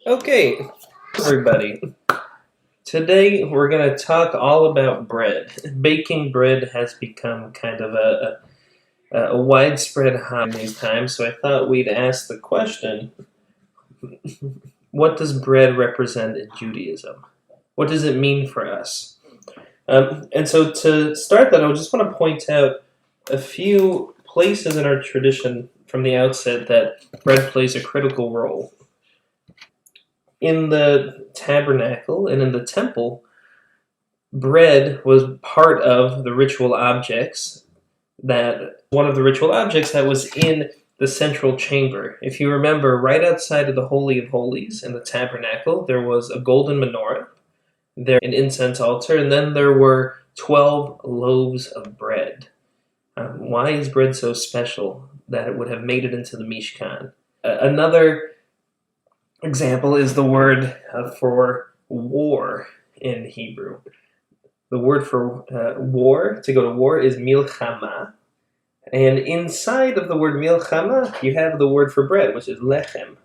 Okay, everybody. Today we're going to talk all about bread. Baking bread has become kind of a widespread hobby in these times, so I thought we'd ask the question, what does bread represent in Judaism? What does it mean for us? And so to start that, I just want to point out a few places in our tradition from the outset that bread plays a critical role. In the tabernacle and in the temple, bread was part of the ritual objects one of the ritual objects that was in the central chamber. If you remember, right outside of the Holy of Holies in the tabernacle, there was a golden menorah, there an incense altar, and then there were 12 loaves of bread. Why is bread so special that it would have made it into the Mishkan? Another example is the word for war in Hebrew. The word for war, to go to war, is milchama. And inside of the word milchama, you have the word for bread, which is lechem.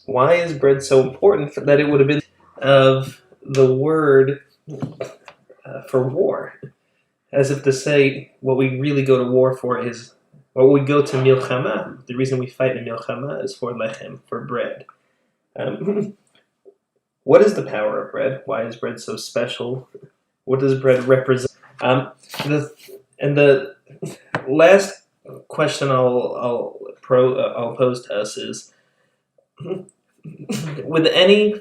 Why is bread so important? That it would have been of the word for war. As if to say, what we really go to war for is, what we go to milchama, the reason we fight in milchama is for lechem, for bread. What is the power of bread? Why is bread so special? What does bread represent? The last question I'll pose to us is, with any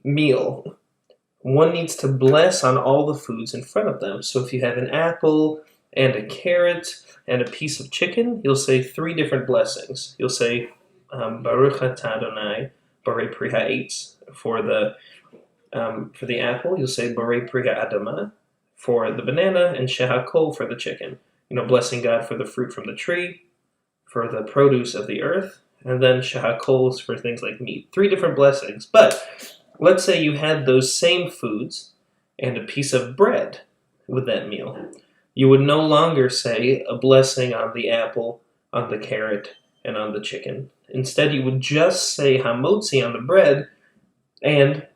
meal, one needs to bless on all the foods in front of them. So if you have an apple and a carrot and a piece of chicken, you'll say 3 different blessings. You'll say Baruch atah Adonai Borei Pri Ha'etz for the apple. You'll say Borei Pri Ha'adamah for the banana, and Shehakol for the chicken. Blessing God for the fruit from the tree, for the produce of the earth, and then Shehakol for things like meat. 3 different blessings. But let's say you had those same foods and a piece of bread with that meal. You would no longer say a blessing on the apple, on the carrot, and on the chicken. Instead, you would just say hamotzi on the bread and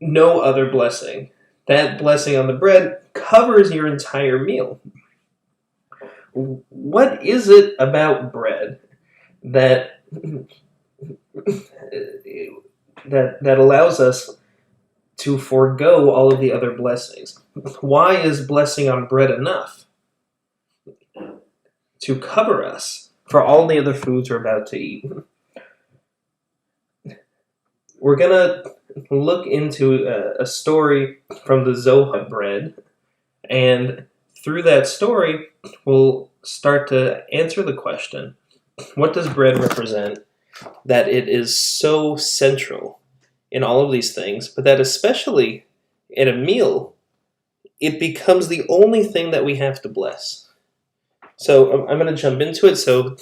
no other blessing. That blessing on the bread covers your entire meal. What is it about bread that allows us to forego all of the other blessings? Why is blessing on bread enough to cover us for all the other foods we're about to eat? We're going to look into a story from the Zohar bread, and through that story, we'll start to answer the question, what does bread represent that it is so central in all of these things, but that especially in a meal, it becomes the only thing that we have to bless? So I'm going to jump into it. So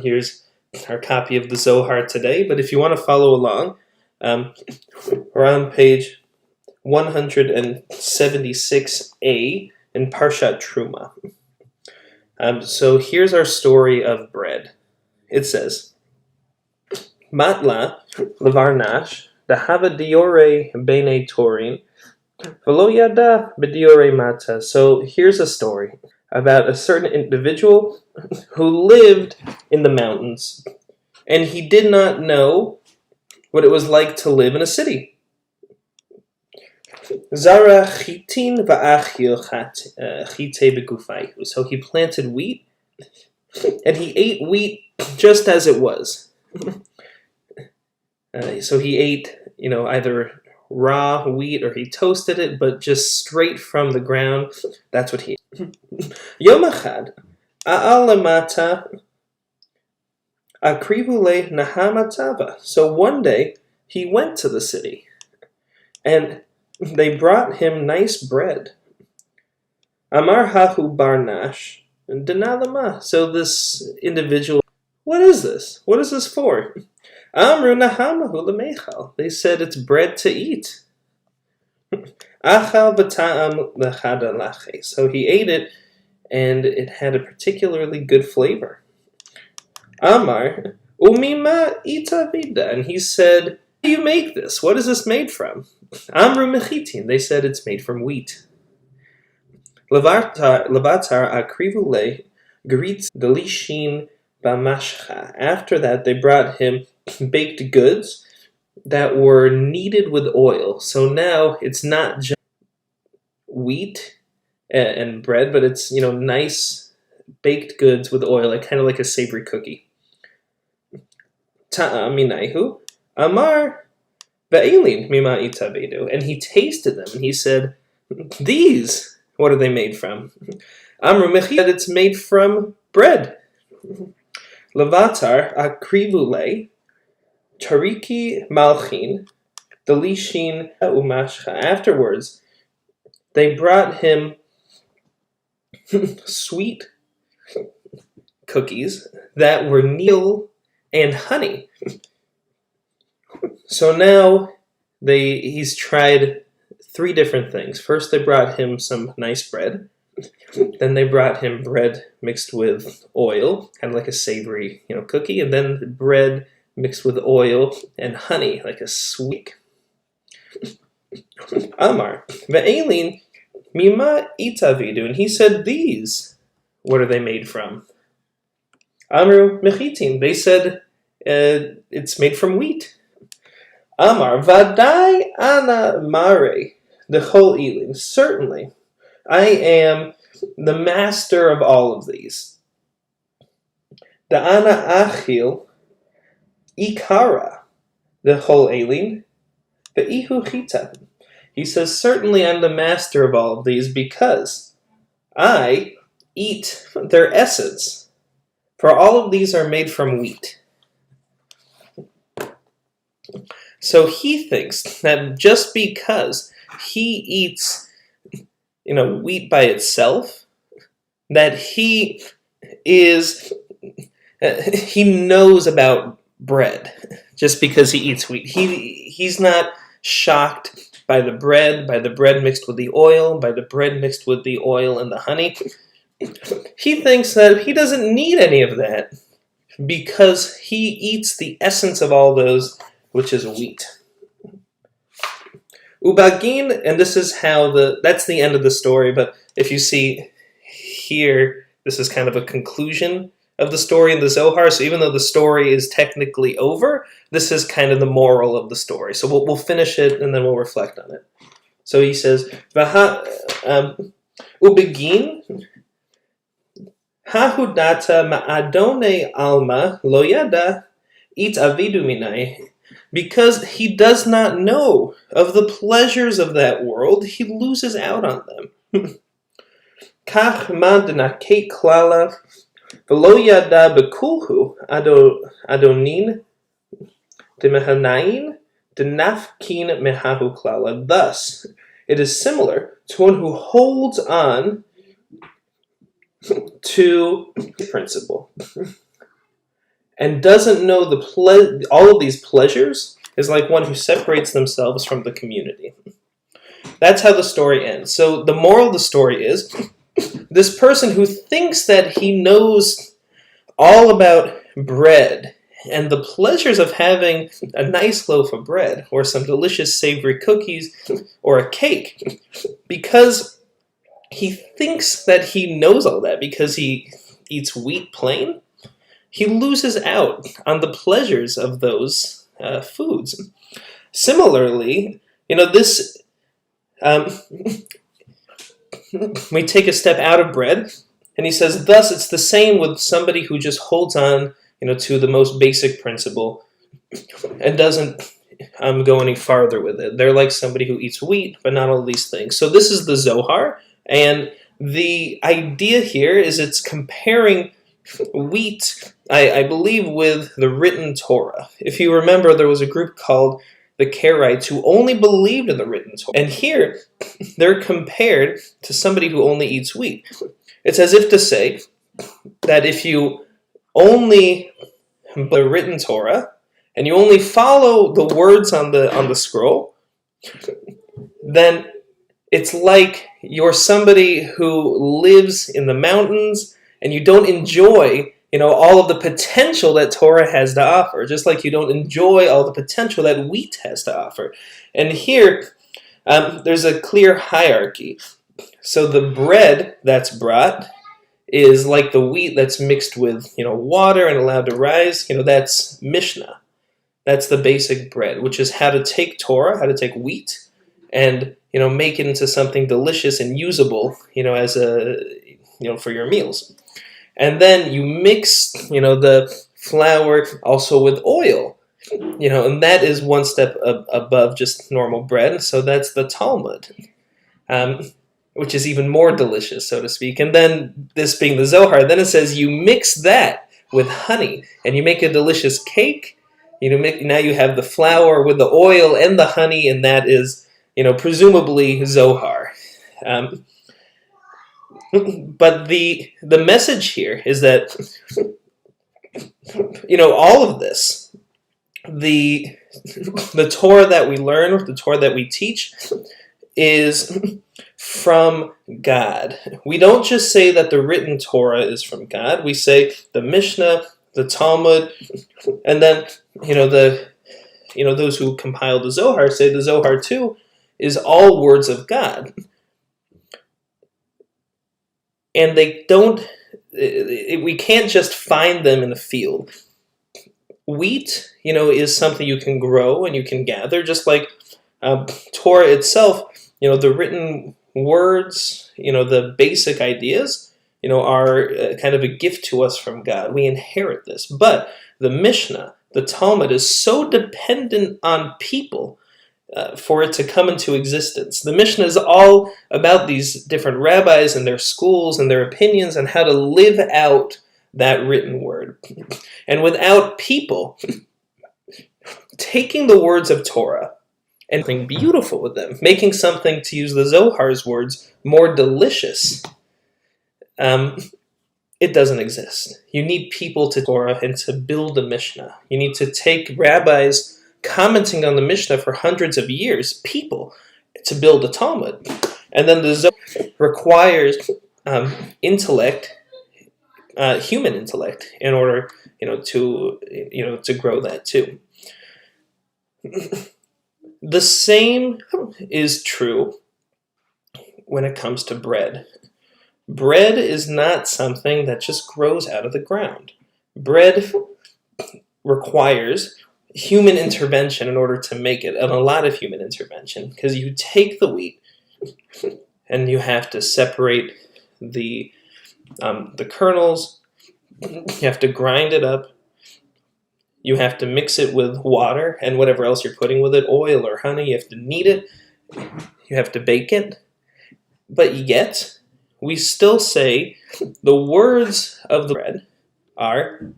here's our copy of the Zohar today, but if you want to follow along, we're on page 176a in Parshat Truma. So here's our story of bread. It says, Matla levarnash dahava diore bene torin velo yada b'diore mata. So here's a story about a certain individual who lived in the mountains, and he did not know what it was like to live in a city. Zara chitin va'achil chite begufai. So he planted wheat, and he ate wheat just as it was. So he ate, either raw wheat or he toasted it, but just straight from the ground. That's what he ate. Yom echad, a'al lemata akrivule nahamatava. So one day he went to the city, and they brought him nice bread. Amar hahu barnash denalama. So this individual, what is this? What is this for? Amru nahamahu lemechal. They said it's bread to eat. Achal v'ta'am lechada lache. So he ate it, and it had a particularly good flavor. Amar Umima itavida. And he said, how do you make this? What is this made from? Amru mechitin. They said it's made from wheat. Levatar akrivule gritz delishin bamashcha. After that, they brought him baked goods that were kneaded with oil. So now it's not just wheat and bread, but it's nice baked goods with oil, kind of like a savory cookie. Ta'aminaihu amar ve'elin mima itabedu, and he tasted them and he said, "These, what are they made from?" Amru mechi, that it's made from bread. Levatar akrivule tariki malchin delishin umashcha. Afterwards, they brought him sweet cookies that were meal and honey. So now he's tried 3 different things. First, they brought him some nice bread. Then they brought him bread mixed with oil, kind of like a savory, cookie, and then bread mixed with oil and honey, like a sweet. Amar ve'elin mima itavidu, and he said, "These, what are they made from?" Amru mechitin. They said, it's made from wheat. Amar vadai ana mare dechol ilin. Certainly, I am the master of all of these. Da ana achil ikara dechol ilin ve'ihu chita. He says, certainly I'm the master of all of these because I eat their essence. For all of these are made from wheat. So he thinks that just because he eats, wheat by itself, that he knows about bread just because he eats wheat. He's not shocked by the bread mixed with the oil, by the bread mixed with the oil and the honey. He thinks that he doesn't need any of that because he eats the essence of all those, which is wheat. Ubagin, and this is how that's the end of the story, but if you see here, this is kind of a conclusion of the story in the Zohar, so even though the story is technically over, this is kind of the moral of the story. So we'll finish it and then we'll reflect on it. So he says, Ubagin, Hahudata ma'adone alma loyada it avidu minai. Because he does not know of the pleasures of that world, he loses out on them. Kach madnake klala v'lo yada bekulhu adonin demehanayin denafkin mehahu klala. Thus, it is similar to one who holds on to principle and doesn't know all of these pleasures is like one who separates themselves from the community. That's how the story ends. So the moral of the story is this person who thinks that he knows all about bread and the pleasures of having a nice loaf of bread or some delicious savory cookies or a cake, because he thinks that he knows all that because he eats wheat plain, he loses out on the pleasures of those foods. Similarly, this we take a step out of bread, and he says, thus it's the same with somebody who just holds on, to the most basic principle and doesn't go any farther with it. They're like somebody who eats wheat, but not all these things. So this is the Zohar, and the idea here is it's comparing wheat, I believe, with the written Torah. If you remember, there was a group called the Karaites who only believed in the written Torah. And here, they're compared to somebody who only eats wheat. It's as if to say that if you only the written Torah, and you only follow the words on the scroll, then it's like you're somebody who lives in the mountains and you don't enjoy, all of the potential that Torah has to offer, just like you don't enjoy all the potential that wheat has to offer. And here, there's a clear hierarchy. So the bread that's brought is like the wheat that's mixed with, water and allowed to rise. That's Mishnah. That's the basic bread, which is how to take Torah, how to take wheat, and make it into something delicious and usable, as for your meals. And then you mix, the flour also with oil, and that is one step above just normal bread. So that's the Talmud, which is even more delicious, so to speak. And then this being the Zohar, then it says you mix that with honey, and you make a delicious cake. Now you have the flour with the oil and the honey, and that is, presumably Zohar. But the message here is that, all of this, the Torah that we learn, the Torah that we teach, is from God. We don't just say that the written Torah is from God. We say the Mishnah, the Talmud, and then, those who compiled the Zohar say the Zohar too is all words of God. And we can't just find them in the field. Wheat, is something you can grow and you can gather, just like Torah itself, the written words, the basic ideas, are kind of a gift to us from God. We inherit this. But the Mishnah, the Talmud, is so dependent on people for it to come into existence. The Mishnah is all about these different rabbis and their schools and their opinions and how to live out that written word. And without people taking the words of Torah and something beautiful with them, making something, to use the Zohar's words, more delicious, it doesn't exist. You need people to Torah and to build a Mishnah. You need to take rabbis commenting on the Mishnah for hundreds of years, people, to build a Talmud. And then the Zohar requires intellect, human intellect, in order, to grow that too. The same is true when it comes to bread. Bread is not something that just grows out of the ground. Bread requires human intervention in order to make it, and a lot of human intervention, because you take the wheat and you have to separate the kernels, you have to grind it up, you have to mix it with water and whatever else you're putting with it, oil or honey, you have to knead it, you have to bake it, but yet we still say the words of the bread are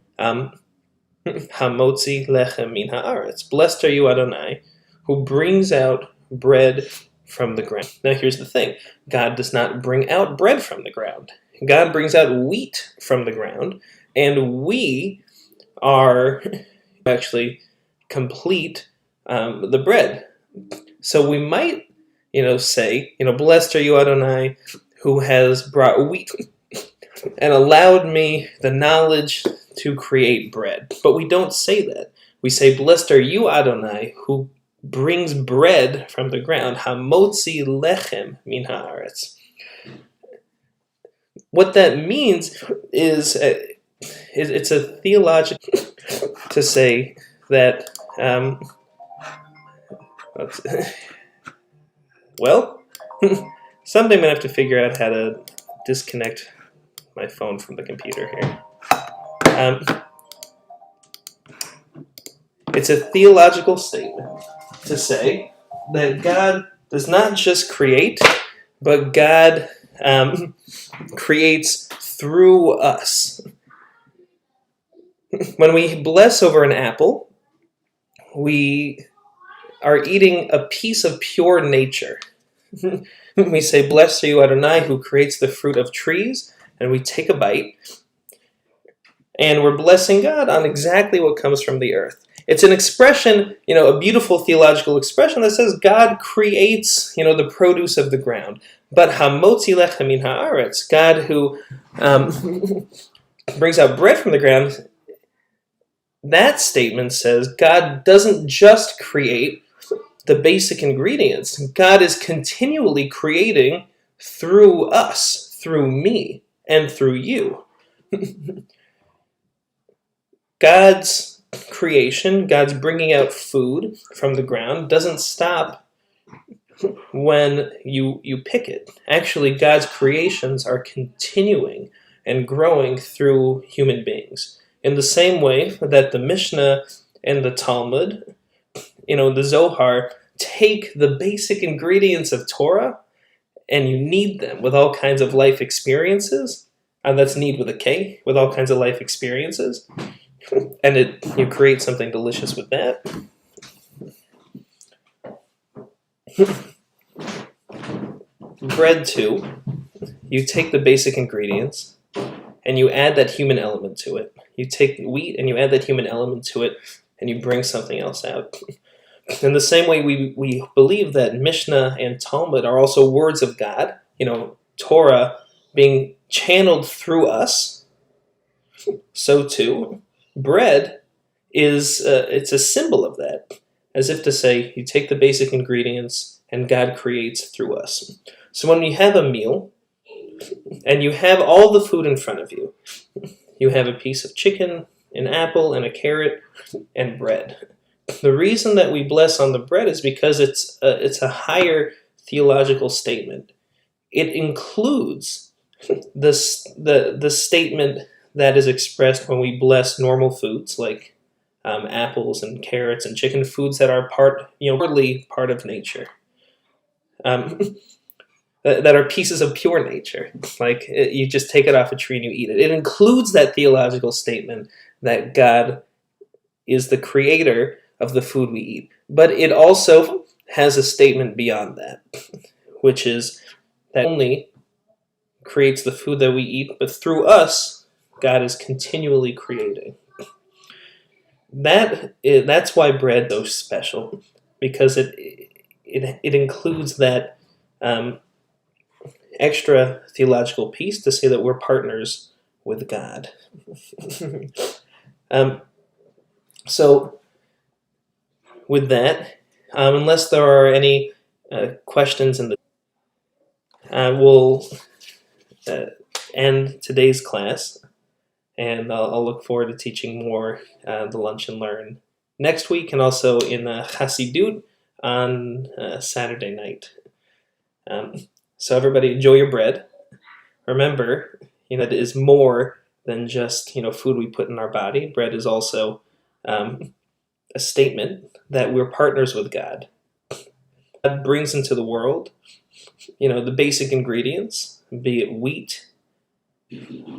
Hamotzi lechem min haaretz. Blessed are you, Adonai, who brings out bread from the ground. Now here's the thing. God does not bring out bread from the ground. God brings out wheat from the ground, and we are actually complete the bread. So we might, say, blessed are you, Adonai, who has brought wheat and allowed me the knowledge to create bread. But we don't say that. We say, blessed are you, Adonai, who brings bread from the ground. Hamotzi lechem min haaretz. What that means is, it's a theological to say that, well, someday I'm going to have to figure out how to disconnect my phone from the computer here. It's a theological statement to say that God does not just create, but God creates through us. When we bless over an apple, we are eating a piece of pure nature. We say, blessed are you, Adonai, who creates the fruit of trees, and we take a bite, and we're blessing God on exactly what comes from the earth. It's an expression, a beautiful theological expression that says God creates, the produce of the ground. But hamotzi lechem min haaretz, God who brings out bread from the ground, that statement says God doesn't just create the basic ingredients. God is continually creating through us, through me, and through you. God's creation, God's bringing out food from the ground, doesn't stop when you pick it. Actually, God's creations are continuing and growing through human beings. In the same way that the Mishnah and the Talmud, the Zohar, take the basic ingredients of Torah and you knead them with all kinds of life experiences, and that's knead with a K, with all kinds of life experiences, and you create something delicious with that. Bread too, you take the basic ingredients and you add that human element to it. You take wheat and you add that human element to it and you bring something else out. In the same way, we believe that Mishnah and Talmud are also words of God, Torah being channeled through us. So too, bread is it's a symbol of that, as if to say, you take the basic ingredients and God creates through us. So when you have a meal and you have all the food in front of you, you have a piece of chicken, an apple, and a carrot, and bread. The reason that we bless on the bread is because it's a higher theological statement. It includes the statement that is expressed when we bless normal foods like apples and carrots and chicken, foods that are purely part of nature, that are pieces of pure nature. Like you just take it off a tree and you eat it. It includes that theological statement that God is the creator of the food we eat. But it also has a statement beyond that, which is that only creates the food that we eat, but through us, God is continually creating. That's why bread is so special, because it includes that extra theological piece to say that we're partners with God. So with that, unless there are any questions we'll end today's class, and I'll look forward to teaching more the Lunch and Learn next week, and also in Chassidut on Saturday night. So everybody, enjoy your bread. Remember, it is more than just food we put in our body. Bread is also a statement that we're partners with God. God brings into the world, the basic ingredients, be it wheat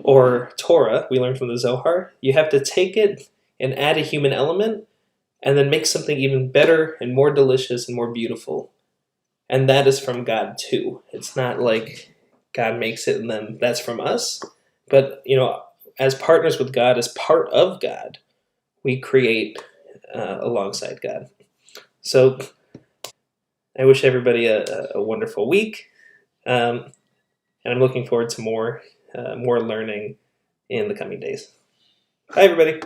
or Torah, we learned from the Zohar. You have to take it and add a human element and then make something even better and more delicious and more beautiful. And that is from God too. It's not like God makes it and then that's from us. But, as partners with God, as part of God, we create alongside God. So I wish everybody a wonderful week. And I'm looking forward to more learning in the coming days. Bye, everybody.